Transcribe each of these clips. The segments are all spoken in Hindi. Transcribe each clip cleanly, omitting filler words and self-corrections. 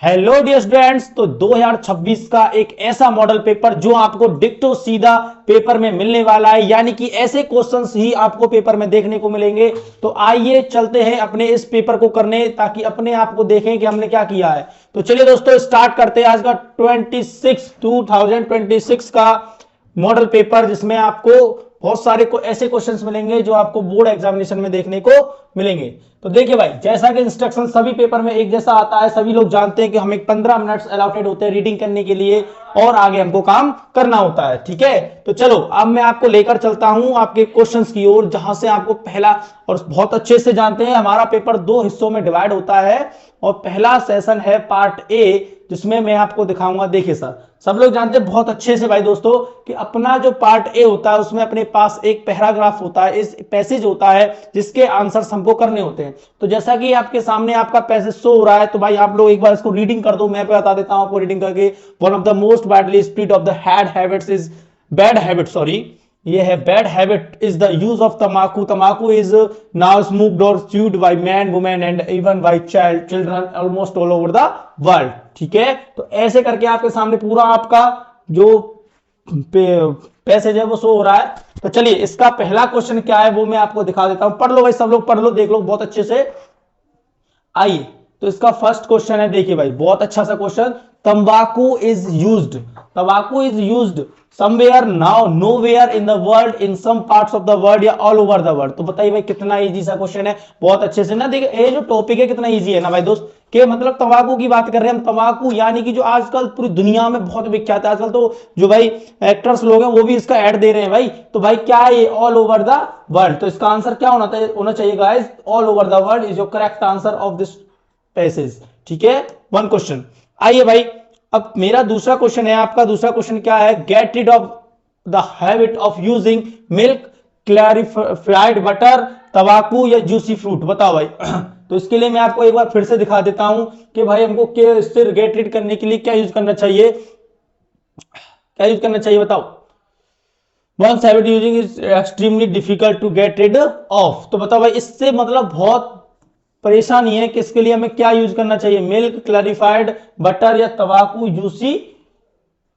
Hello dear students. तो 2026 का एक ऐसा मॉडल पेपर जो आपको डिक्टो सीधा पेपर में मिलने वाला है, यानी कि ऐसे क्वेश्चंस ही आपको पेपर में देखने को मिलेंगे। तो आइए चलते हैं अपने इस पेपर को करने, ताकि अपने आप को देखें कि हमने क्या किया है। तो चलिए दोस्तों स्टार्ट करते हैं आज का 2026 का मॉडल पेपर, जिसमें आपको बहुत सारे ऐसे क्वेश्चंस मिलेंगे जो आपको बोर्ड एग्जामिनेशन में देखने को मिलेंगे। तो देखिए भाई, जैसा कि इंस्ट्रक्शन सभी पेपर में एक जैसा आता है, सभी लोग जानते हैं कि हमें 15 मिनट्स अलॉटेड होते हैं रीडिंग करने के लिए और आगे हमको काम करना होता है। ठीक है, तो चलो अब मैं आपको लेकर चलता हूं आपके क्वेश्चंस की ओर, जहां से आपको पहला, और बहुत अच्छे से जानते हैं हमारा पेपर दो हिस्सों में डिवाइड होता है। और पहला सेशन है पार्ट ए, जिसमें मैं आपको दिखाऊंगा। देखिए सर, सब लोग जानते हैं बहुत अच्छे से भाई दोस्तों कि अपना जो पार्ट ए होता है उसमें अपने पास एक पैराग्राफ होता है, इस पैसेज होता है जिसके आंसर्स हमको करने होते हैं। तो जैसा कि आपके सामने आपका पैसेज शो हो रहा है, तो भाई आप लोग एक बार इसको रीडिंग कर दो। मैं बता देता हूं आपको रीडिंग करके। One of the most widely spread of the habits is bad habit, sorry, ये है bad habit is the use of तमाकू। तमाकू इज नाउ स्मोक्ड और chewed by man, women and even by children almost all over the world. ठीक है, तो ऐसे करके आपके सामने पूरा आपका जो पैसेज है वो शो हो रहा है। तो चलिए इसका पहला क्वेश्चन क्या है वो मैं आपको दिखा देता हूं। पढ़ लो भाई, सब लोग पढ़ लो, देख लो बहुत अच्छे से। आइए, तो इसका फर्स्ट क्वेश्चन है, देखिए भाई बहुत अच्छा सा क्वेश्चन। तंबाकू इज यूज्ड, तंबाकू is used somewhere now nowhere in the world, in some parts of the world या ऑल ओवर द वर्ल्ड। तो बताइए भाई कितना इजी सा क्वेश्चन है, बहुत अच्छे से ना। देखिए ये जो टॉपिक है कितना इजी है ना भाई दोस्त, के मतलब तंबाकू की बात कर रहे हैं हम। तंबाकू यानी कि जो आजकल पूरी दुनिया में बहुत विख्यात है। आजकल तो जो भाई एक्टर्स लोग हैं वो भी इसका ऐड दे रहे हैं भाई। तो भाई क्या है ये, ऑल ओवर द वर्ल्ड। तो इसका आंसर क्या होना चाहिए guys, all over the world is your correct answer of this passage. ठीक है, वन क्वेश्चन। आइए भाई, अब मेरा दूसरा क्वेश्चन है। आपका दूसरा क्वेश्चन क्या है, get rid of the habit of using milk, clarified butter, तंबाकू या जूसी फ्रूट। बताओ भाई। तो इसके लिए मैं आपको एक बार फिर से दिखा देता हूं कि भाई हमको इससे गेट रिड करने के लिए क्या यूज करना चाहिए, क्या यूज करना चाहिए बताओ। Once habit using is extremely difficult to get rid of। तो बताओ भाई, इससे मतलब बहुत परेशानी है कि इसके लिए हमें क्या यूज करना चाहिए, मिल्क, क्लैरिफाइड बटर या तंबाकू, जूसी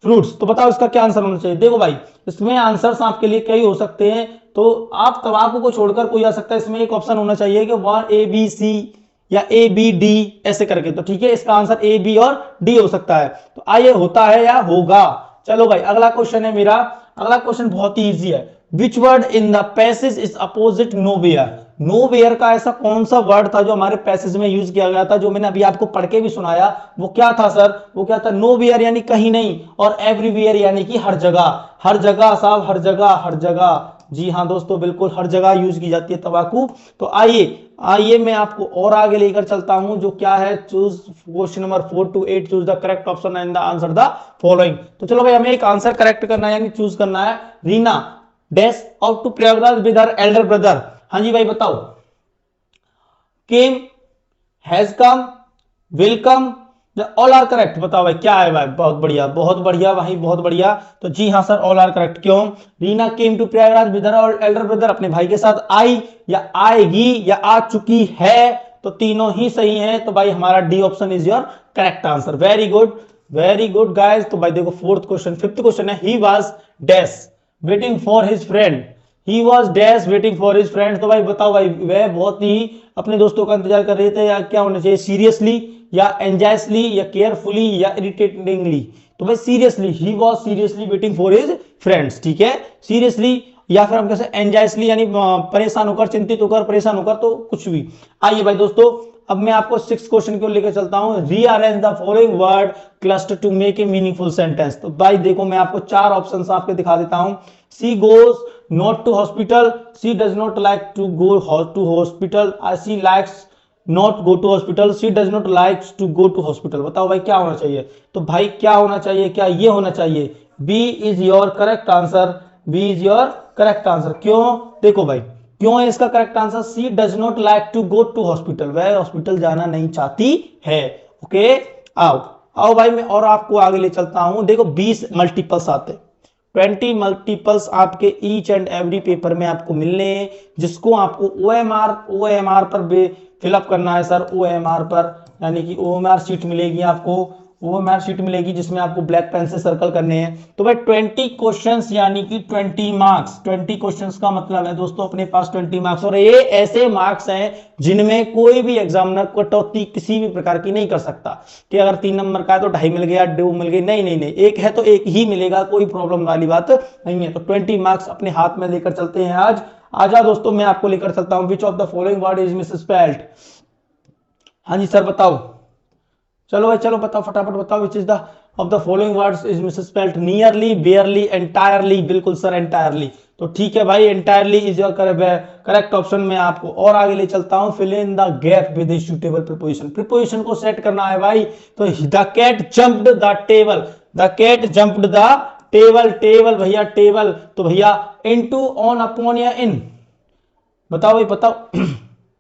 फ्रूट्स। तो बताओ इसका क्या आंसर होना चाहिए। देखो भाई, इसमें आंसर्स आपके लिए कई हो सकते हैं, तो आप तंबाकू को छोड़कर कोई आ सकता है। इसमें एक ऑप्शन होना चाहिए कि वन ए बी सी या ए बी डी ऐसे करके। तो ठीक है, इसका आंसर ए बी और डी हो सकता है। तो आइए, होता है या होगा। चलो भाई, अगला क्वेश्चन है मेरा। अगला क्वेश्चन बहुत ही इजी है। Which word in the passage is opposite nowhere. Nowhere का ऐसा कौन सा वर्ड था जो हमारे पैसेज में यूज किया गया था, जो मैंने अभी आपको पढ़ के भी सुनाया। वो क्या था सर, वो क्या था, नोवेयर यानी कहीं नहीं, और एवरीवेयर यानी कि हर जगह। हर जगह साहब, हर जगह, हर जगह। जी हाँ दोस्तों, बिल्कुल हर जगह यूज की जाती है तंबाकू। तो आइए आइए मैं आपको और आगे लेकर चलता हूं, जो क्या है, choose question number 4 to 8, choose the correct option and the answer the following. तो चलो भाई, हमें एक आंसर करेक्ट करना है, यानी चूज करना है। Reena dash out to Prayagraj with her elder brother. हाँ जी भाई बताओ। Came, has come, will come, all are correct. बताओ भाई क्या है भाई, बहुत बढ़िया, बहुत बढ़िया भाई, बहुत बढ़िया। तो जी हाँ सर, ऑल आर करेक्ट। क्यों, Reena came to Prayagraj with her elder brother, अपने भाई के साथ आई या आएगी या आ चुकी है, तो तीनों ही सही है। तो भाई हमारा D option is your correct answer. Very good, very good guys. तो भाई देखो फोर्थ क्वेश्चन, फिफ्थ क्वेश्चन है, he was dash waiting for his friend. He was dash waiting for his friend. तो भाई बताओ भाई, वह बहुत ही अपने दोस्तों का इंतजार कर रहे थे, या क्या होना चाहिए, सीरियसली या एंजायसली या केयरफुली या इरिटेटिंगली। तो भाई seriously, he was seriously waiting for his friends. ठीक है, सीरियसली, या फिर हम कैसे एंजायसली यानी परेशान होकर, चिंतित होकर, परेशान होकर, तो कुछ भी। आइए भाई दोस्तों, अब मैं आपको सिक्स क्वेश्चन को लेकर चलता हूं। Rearrange the following word cluster to make a meaningful sentence. तो भाई देखो, मैं आपको चार ऑप्शंस आपके दिखा देता हूं। She goes not to hospital, she does not like to go to hospital, she likes not go to hospital, she does not like to go to hospital. बताओ भाई क्या होना चाहिए। तो भाई क्या होना चाहिए, क्या ये होना चाहिए, B is your correct answer, B is your correct answer. क्यों, देखो भाई क्यों है इसका correct answer, C does not like to go to hospital, वह हॉस्पिटल जाना नहीं चाहती है। ओके, आओ आओ भाई, मैं और आपको आगे ले चलता हूं। देखो 20 मल्टीपल्स आते, 20 मल्टीपल्स आपके ईच एंड एवरी पेपर में आपको मिलने हैं, जिसको आपको ओएमआर पर फिलअप करना है सर OMR पर, यानी कि OMR शीट मिलेगी आपको, OMR शीट मिलेगी जिसमें आपको ब्लैक पेन से सर्कल करने हैं। तो भाई 20 क्वेश्चंस यानी कि 20 मार्क्स, 20 क्वेश्चंस का मतलब है दोस्तों अपने पास 20 मार्क्स, और ये ऐसे मार्क्स हैं जिनमें कोई भी एग्जामिनर कटौती किसी भी प्रकार की नहीं कर सकता कि अगर 3 नंबर का है तो 2.5 मिल गया, 2 मिल गई, नहीं नहीं नहीं, एक है तो एक ही मिलेगा, कोई प्रॉब्लम वाली बात नहीं है। तो 20 मार्क्स अपने हाथ में लेकर चलते हैं आज। आजा दोस्तों मैं आपको लेकर चलता हूं, which of the following word is misspelled. हाँ जी सर बताओ, चलो भाई चलो बताओ फटाफट बताओ, which is the of the following words is misspelled. Nearly, barely, entirely, बिल्कुल सर एंटायरली। तो ठीक है भाई, entirely is your correct option. में आपको और आगे ले चलता हूं, fill in the gap with suitable preposition. Preposition को सेट करना है भाई, तो the cat jumped the table, the cat jumped the table, table भैया टेबल, तो भैया इनटू, ऑन, अपॉन या इन, बताओ भाई बताओ।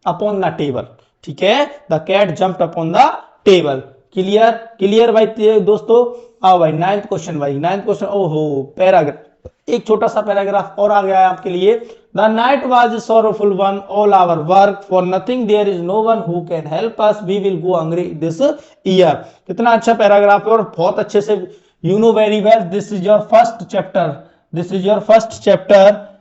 अपॉन द टेबल, ठीक है, the cat jumped upon the table. Clear clear भाई दोस्तों। आओ भाई 9th क्वेश्चन, भाई 9th क्वेश्चन, ओहो पैराग्राफ, एक छोटा सा पैराग्राफ और आ गया है आपके लिए। The night was sorrowful one, all our work for nothing, there is no one who can help us, we will go hungry this year. कितना अच्छा पैराग्राफ है और बहुत अच्छे से, you know very well this is your first chapter, this is your first chapter.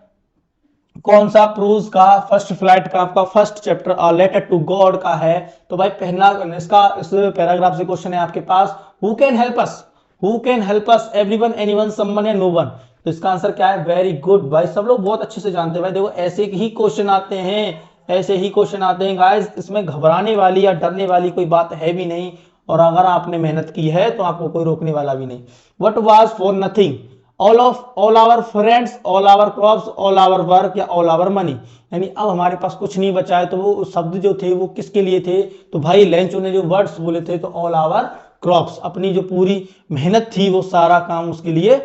कौन सा? प्रूज का फर्स्ट फ्लाइट का आपका first chapter letter to God का है। तो भाई पहला इसका इस पैराग्राफ से क्वेश्चन है आपके पास, who can help us, who can help us, everyone, anyone, someone या नो वन। तो इसका आंसर क्या है? वेरी गुड भाई, सब लोग बहुत अच्छे से जानते हैं भाई। देखो ऐसे ही क्वेश्चन आते हैं, ऐसे ही क्वेश्चन आते हैं गाइस, इसमें घबराने वाली या डरने वाली कोई बात है भी नहीं, और अगर आपने मेहनत की है तो आपको कोई रोकने वाला भी नहीं। What was for nothing, all our friends, all our crops, all our work या ऑल आवर मनी। यानी अब हमारे पास कुछ नहीं बचा है, तो वो शब्द जो थे वो किसके लिए थे? तो भाई लेंचो ने जो वर्ड्स बोले थे, तो ऑल आवर क्रॉप्स, अपनी जो पूरी मेहनत थी वो सारा काम उसके लिए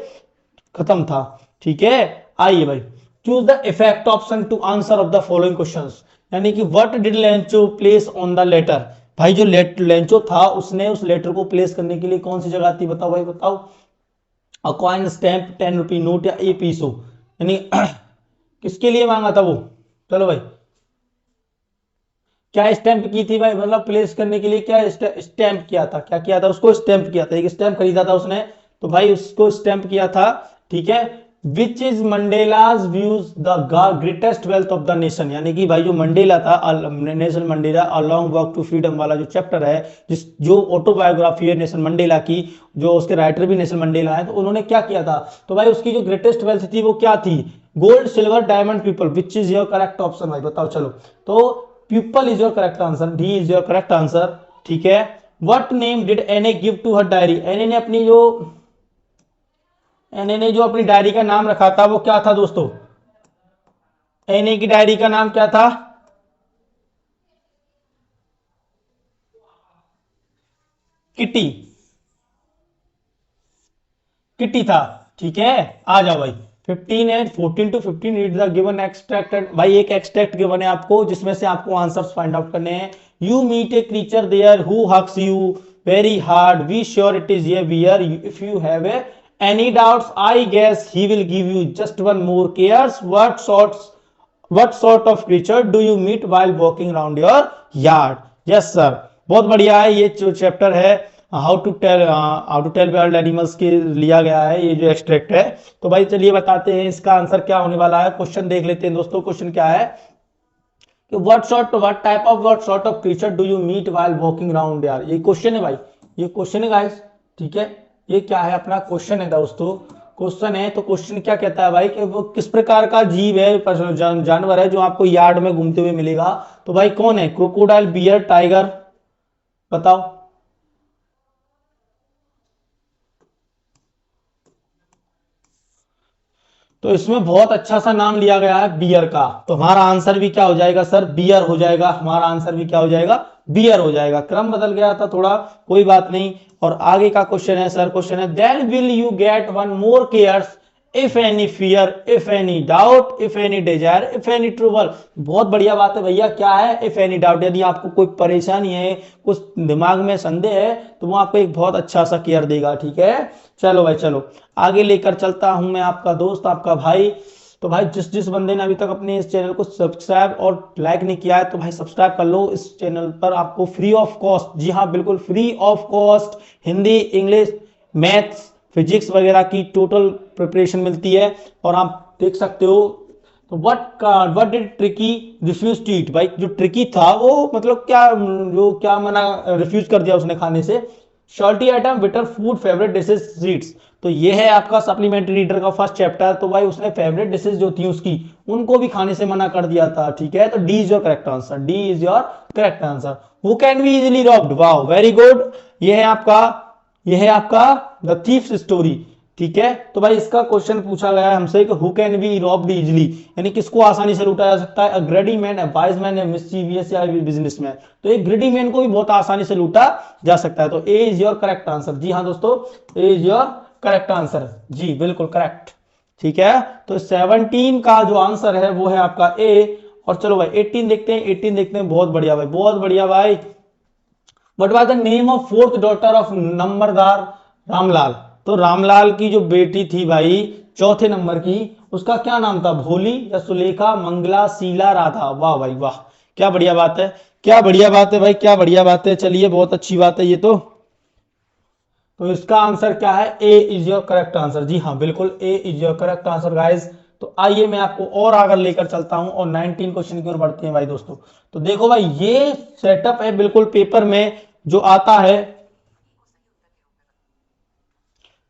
खत्म था। ठीक है, आइए भाई, choose the effect option to answer of the following questions. यानी कि what did Lencho place on the letter. भाई जो लेंचो था उसने उस लेटर को प्लेस करने के लिए कौन सी जगह थी? बताओ भाई बताओ। अ कॉइन, स्टैंप, 10 रुपी नोट या ए पीसो, यानी किसके लिए मांगा था वो? चलो भाई, क्या स्टैंप की थी भाई? मतलब प्लेस करने के लिए क्या स्टैंप किया था? क्या किया था? उसको स्टैंप किया था, एक स्टैंप खरीदा था उसने, तो भाई उसको स्टैंप किया था। ठीक है, which is Mandela's views the greatest wealth of the nation. यानी कि भाई जो मंडेला था, nation Mandela a long walk to freedom वाला जो चैप्टर है, जिस जो ऑटोबायोग्राफी है नेशन मंडेला की, जो उसके राइटर भी नेशन मंडेला है, तो उन्होंने क्या किया था? तो भाई उसकी जो ग्रेटेस्ट वेल्थ थी वो क्या थी? Gold, silver, diamond, people. Which is your correct option भाई बताओ। चलो, तो people is your correct answer, D is your correct answer. ठीक है, व्हाट नेम डिड एने गिव टू हर डायरी। एने ने जो अपनी डायरी का नाम रखा था वो क्या था दोस्तों? एने की डायरी का नाम क्या था? किटी, किटी था। ठीक है, आ जाओ भाई, 15 and 14 to 15 read the given extracted. भाई एक एक्सट्रैक्ट गिवन है आपको, जिसमें से आपको आंसर्स फाइंड आउट करने हैं। You meet a creature there who hugs you very hard, we sure it is ये wear, if you have a any doubts I guess he will give you just one more cares, what sort of creature do you meet while walking around your yard? Yes sir, बहुत बढ़िया है। ये जो चैप्टर है how to tell wild animals के लिया गया है ये जो एक्सट्रैक्ट है। तो भाई चलिए बताते हैं इसका आंसर क्या होने वाला है। क्वेश्चन देख लेते हैं दोस्तों। क्वेश्चन क्या है कि what sort of creature do you meet while walking around यार, ये क्वेश्चन है भाई, ये क्वेश्चन है गाइस। ठीक है, ये क्या है? अपना क्वेश्चन है दोस्तों, क्वेश्चन है। तो क्वेश्चन क्या कहता है भाई कि वो किस प्रकार का जीव है, जानवर है जो आपको यार्ड में घूमते हुए मिलेगा। तो भाई कौन है? क्रोकोडाइल, बियर, टाइगर, बताओ। तो इसमें बहुत अच्छा सा नाम लिया गया है बियर का, तो हमारा आंसर भी क्या हो जाएगा सर? बियर हो जाएगा। हमारा आंसर भी क्या हो जाएगा? बियर हो जाएगा। क्रम बदल गया था थोड़ा, कोई बात नहीं। और आगे का क्वेश्चन है सर, क्वेश्चन है then will you get one more cares if any fear, if any doubt, if any desire, if any trouble. बहुत बढ़िया बात है भैया, क्या है? इफ एनी डाउट, यदि आपको कोई परेशानी है, कुछ दिमाग में संदेह है, तो वो आपको एक बहुत अच्छा सा केयर देगा। ठीक है, चलो भाई चलो, आगे लेकर चलता हूं मैं आपका दोस्त, आपका भाई तो भाई जिस जिस बंदे ने अभी तक अपने इस चैनल को सब्सक्राइब और लाइक नहीं किया है तो भाई सब्सक्राइब कर लो। इस चैनल पर आपको फ्री ऑफ कॉस्ट, जी हाँ बिल्कुल free of cost, Hindi, English, maths, physics वगैरह की टोटल प्रिपरेशन मिलती है। और आप देख सकते हो। तो what did Tricky refuse to eat, भाई जो ट्रिकी था वो मतलब क्या, जो क्या मना रिफ्यूज कर दिया उसने खाने से। Salty item, bitter food, favourite dishes, sweets. तो ये है आपका सप्लीमेंट्री रीडर का फर्स्ट चैप्टर। तो भाई उसने फेवरेट डिशेज जो थी उसकी, उनको भी खाने से मना कर दिया था। ठीक है, तो D is your correct answer, D is your correct answer. Who can be easily robbed, wow very good. ये है आपका द थीफ्स स्टोरी। ठीक है, तो भाई इसका क्वेश्चन पूछा गया है हमसे कि who can be robbed easily, यानी किसको आसानी से लूटा जा सकता है। A greedy man, a wise man, या मिस्चीवियस, या बिजनेसमैन। तो एक ग्रेडी मैन को भी बहुत आसानी से लूटा जा सकता है। तो ए इज योर करेक्ट आंसर, जी हाँ दोस्तों, ए इज योर करेक्ट आंसर, जी बिल्कुल करेक्ट। ठीक है, तो 17 का जो आंसर है वो है आपका ए। और चलो भाई 18 देखते हैं, 18 देखते हैं। बहुत बढ़िया भाई, बहुत बढ़िया भाई। What was the name of fourth daughter of numberdar Ramlal. तो रामलाल की जो बेटी थी भाई चौथे नंबर की, उसका क्या नाम था। भोली, या सुलेखा, मंगला, शीला, राधा। वाह भाई वाह, क्या बढ़िया बात है, क्या बढ़िया बात है भाई, क्या बढ़िया बात है। चलिए बहुत अच्छी बात है ये तो इसका आंसर क्या है, A is your correct answer, जी हाँ बिल्कुल A is your correct answer guys. तो आइए मैं आपको और आगे लेकर चलता हूं और 19 क्वेश्चन की ओर बढ़ते हैं भाई दोस्तों। तो देखो भाई ये सेटअप है बिल्कुल पेपर में जो आता है,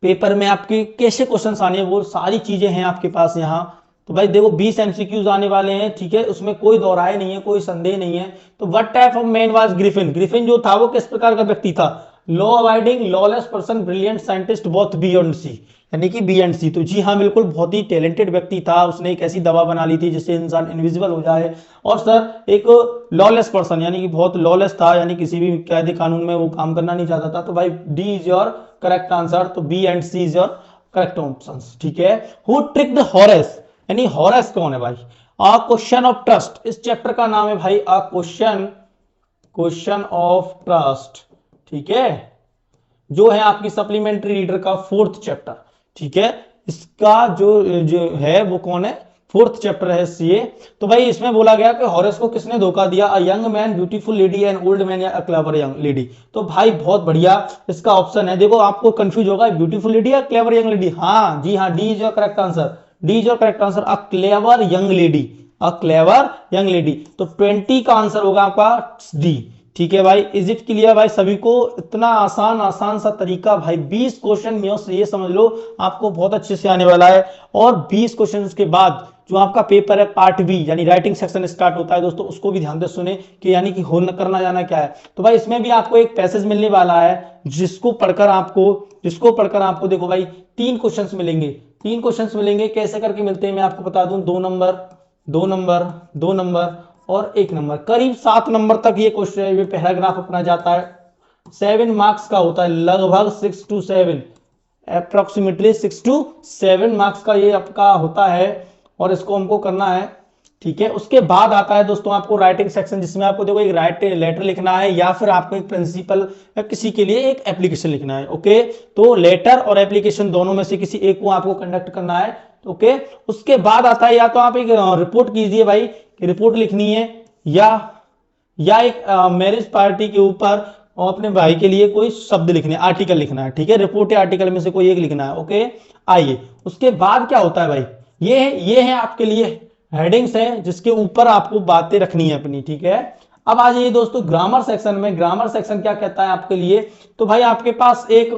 पेपर में आपके कैसे क्वेश्चन आने हैं वो सारी चीजें हैं आपके पास यहाँ। तो भाई देखो 20 एमसीक्यूज आने वाले हैं, ठीक है, उसमें कोई दोहराए नहीं है, कोई संदेह नहीं है। तो what type of man was Griffin, Griffin जो था वो किस प्रकार का व्यक्ति था। Law abiding, lawless person, brilliant scientist, both B and C, यानी कि बी एंड सी। तो जी हाँ बिल्कुल बहुत ही टैलेंटेड व्यक्ति था। उसने एक ऐसी दवा बना ली थी जिससे इंसान इनविजिबल हो जाए। और सर एक लॉलेस पर्सन, यानी कि बहुत लॉलेस था, यानी किसी भी कायदे कानून में वो काम करना नहीं चाहता था। तो भाई D is your correct answer, तो B and C is your correct option. ठीक है, हु ट्रिक्ड हॉरेस, यानी हॉरेस कौन है भाई। अ क्वेश्चन ऑफ ट्रस्ट, इस चैप्टर का नाम है भाई अ क्वेश्चन ऑफ ट्रस्ट। ठीक है, जो है आपकी सप्लीमेंट्री रीडर का फोर्थ चैप्टर। ठीक है, इसका जो है वो कौन है, फोर्थ चैप्टर है सीए। तो भाई इसमें बोला गया कि हॉरेस को किसने धोखा दिया। A young man, beautiful lady, and old man, या क्लेवर यंग लेडी। तो भाई बहुत बढ़िया इसका ऑप्शन है। देखो आपको कंफ्यूज होगा ब्यूटीफुल लेडी या क्लेवर यंग लेडी। हाँ जी हाँ, D is your correct answer, D is your correct answer, a clever young lady, a clever young lady. तो 20 का आंसर होगा आपका डी। ठीक है भाई, इज इट क्लियर भाई सभी को। इतना आसान आसान सा तरीका भाई, 20 क्वेश्चन में से ये समझ लो आपको बहुत अच्छे से आने वाला है। और 20 क्वेश्चन के बाद जो आपका पेपर है पार्ट बी, यानी राइटिंग सेक्शन स्टार्ट होता है दोस्तों, उसको भी ध्यान से सुने कि यानी कि हो करना जाना क्या है। तो भाई इसमें भी आपको एक पैसेज मिलने वाला है जिसको पढ़कर आपको देखो भाई 3 क्वेश्चन मिलेंगे। 3 क्वेश्चन मिलेंगे, कैसे करके मिलते हैं मैं आपको बता दूं। 2 नंबर, 2 नंबर, 2 नंबर और 1 नंबर, करीब 7 नंबर तक ये क्वेश्चन, ये पैराग्राफ अपना जाता है। 7 मार्क्स का होता है, लगभग 6 to 7, अप्रोक्सीमेटली 6 to 7 मार्क्स का ये आपका होता है। और इसको हमको करना है। ठीक है, उसके बाद आता है दोस्तों आपको राइटिंग सेक्शन, जिसमें आपको देखो एक राइट लेटर लिखना है, या फिर आपको एक प्रिंसिपल या किसी के लिए एक एप्लीकेशन लिखना है। ओके, तो लेटर और एप्लीकेशन दोनों में से किसी एक को आपको कंडक्ट करना है। ओके, उसके बाद आता है, या तो आप एक रिपोर्ट कीजिए भाई कि रिपोर्ट लिखनी है, या एक मैरिज पार्टी के ऊपर और अपने भाई के लिए कोई शब्द लिखने, आर्टिकल लिखना है। ठीक है, रिपोर्ट या आर्टिकल में से कोई एक लिखना है। ओके, आइए उसके बाद क्या होता है भाई, ये है आपके लिए हेडिंग्स है जिसके ऊपर आपको बातें रखनी है अपनी। ठीक है, अब आ जाइए दोस्तों ग्रामर सेक्शन में। ग्रामर सेक्शन क्या कहता है आपके लिए, तो भाई आपके पास एक,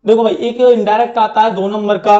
देखो भाई एक इनडायरेक्ट आता है 2 नंबर का,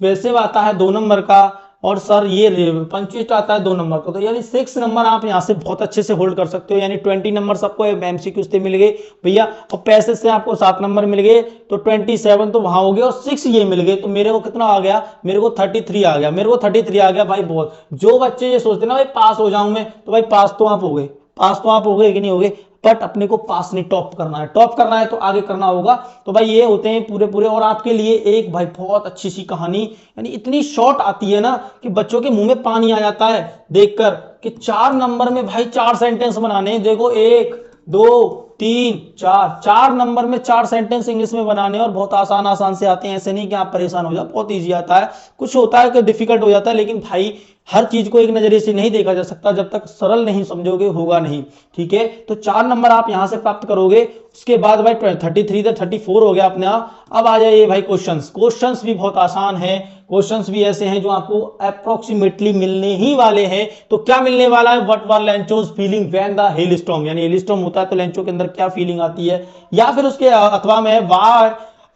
वैसे आता है 2 नंबर का, और सर ये पंक्चुएट आता है 2 नंबर का। तो यानी 6 नंबर आप यहां से बहुत अच्छे से होल्ड कर सकते हो, यानी 20 नंबर सबको एमसीक्यू से मिल गए भैया, और पैसे से आपको 7 नंबर मिल गए, तो 27 तो वहां हो गया, और 6 ये मिल गए, तो मेरे को कितना आ गया, मेरे को 33 आ गया, मेरे को 33 आ गया भाई। बहुत जो बच्चे ये सोचते ना भाई पास हो जाऊं मैं, तो भाई पास तो आप हो गए, पास तो आप हो गए कि नहीं हो गए, बट अपने को पास नहीं टॉप करना है, टॉप करना है तो आगे करना होगा। तो भाई ये होते हैं पूरे पूरे। और आपके लिए एक भाई बहुत अच्छी सी कहानी, यानी इतनी शॉर्ट आती है ना कि बच्चों के मुंह में पानी आ जाता है देखकर, कि 4 नंबर में भाई 4 सेंटेंस बनाने। देखो 1 2 तीन, चार, 4 नंबर में 4 सेंटेंस इंग्लिश में बनाने, और बहुत आसान आसान से आते हैं, ऐसे नहीं कि आप परेशान हो जाओ, बहुत इजी आता है। कुछ होता है कि डिफिकल्ट हो जाता है, लेकिन भाई हर चीज को एक नजरिए से नहीं देखा जा सकता, जब तक सरल नहीं समझोगे होगा नहीं। ठीक है, तो 4 नंबर आप यहां से प्राप्त करोगे। उसके बाद भाई 33 से 34 हो गया अपने आप। अब आ जाइए भाई क्वेश्चंस। क्वेश्चंस भी बहुत आसान है, क्वेश्चंस भी ऐसे हैं जो आपको अप्रोक्सीमेटली मिलने ही वाले हैं। तो क्या मिलने वाला है? What were Lencho's feeling when the hail storm, यानी हेल स्टॉर्म होता है तो लेंचो के अंदर क्या फीलिंग आती है, या फिर उसके अथवा में वाह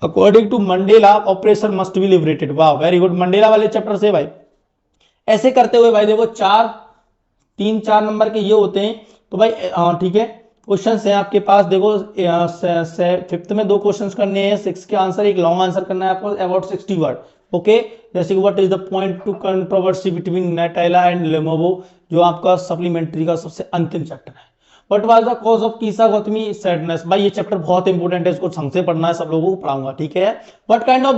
according to Mandela operation must be liberated. वाह वेरी गुड, मंडेला वाले चैप्टर से भाई। ऐसे करते हुए भाई देखो 4 नंबर के ये होते हैं। तो भाई ठीक है, क्वेश्चन है आपके पास, देखो 5th में 2 क्वेश्चन करने हैं, 6 के आंसर, एक लॉन्ग आंसर करना है आपको अबाउट 60 वर्ड। ओके, जैसे कि what is the point to controversy between Netaila and Lemovo, जो आपका सप्लीमेंट्री का सबसे अंतिम चैप्टर है। What was the cause of Kisa Gotami sadness, भाई ये चैप्टर बहुत इंपॉर्टेंट है, इसको ढंग से पढ़ना है, सब लोगों को पढ़ाऊंगा। ठीक है, what kind of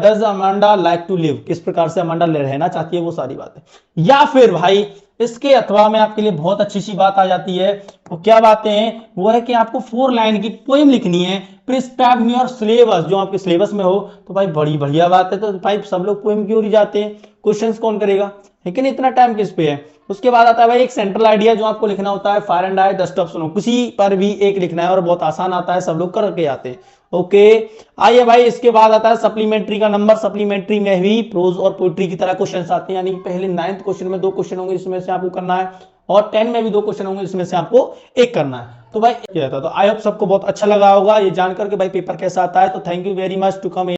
does Amanda like to live, किस प्रकार से अमांडा रहना चाहती है, वो सारी बातें। या फिर भाई इसके अथवा में आपके लिए बहुत अच्छी सी बात आ जाती है। वो क्या बातें हैं? वो है कि आपको 4 लाइन की पोएम लिखनी है, प्रिस्क्राइब इन योर सिलेबस, जो आपके सिलेबस में हो। तो भाई बड़ी बढ़िया बात है, तो भाई सब लोग पोएम की ओर ही जाते हैं, क्वेश्चंस कौन करेगा, लेकिन इतना टाइम किस पे है। उसके बाद आता है भाई एक सेंट्रल आइडिया, जो आपको लिखना होता है फायर एंड आई, 10 ऑप्शन हो, किसी पर भी एक लिखना है, और बहुत आसान आता है, सब लोग करके आते हैं। ओके, आइए भाई इसके बाद आता है सप्लीमेंट्री का नंबर। सप्लीमेंट्री में भी प्रोज और पोइट्री की तरह क्वेश्चन आते हैं, यानी पहले 9th क्वेश्चन में 2 क्वेश्चन होंगे, इसमें से आपको करना है, और 10 में भी 2 क्वेश्चन होंगे, इसमें से आपको एक करना है। तो भाई ये रहता, तो आई होप सबको बहुत अच्छा लगा होगा ये जानकर के भाई पेपर कैसा आता है। तो thank you very much to come.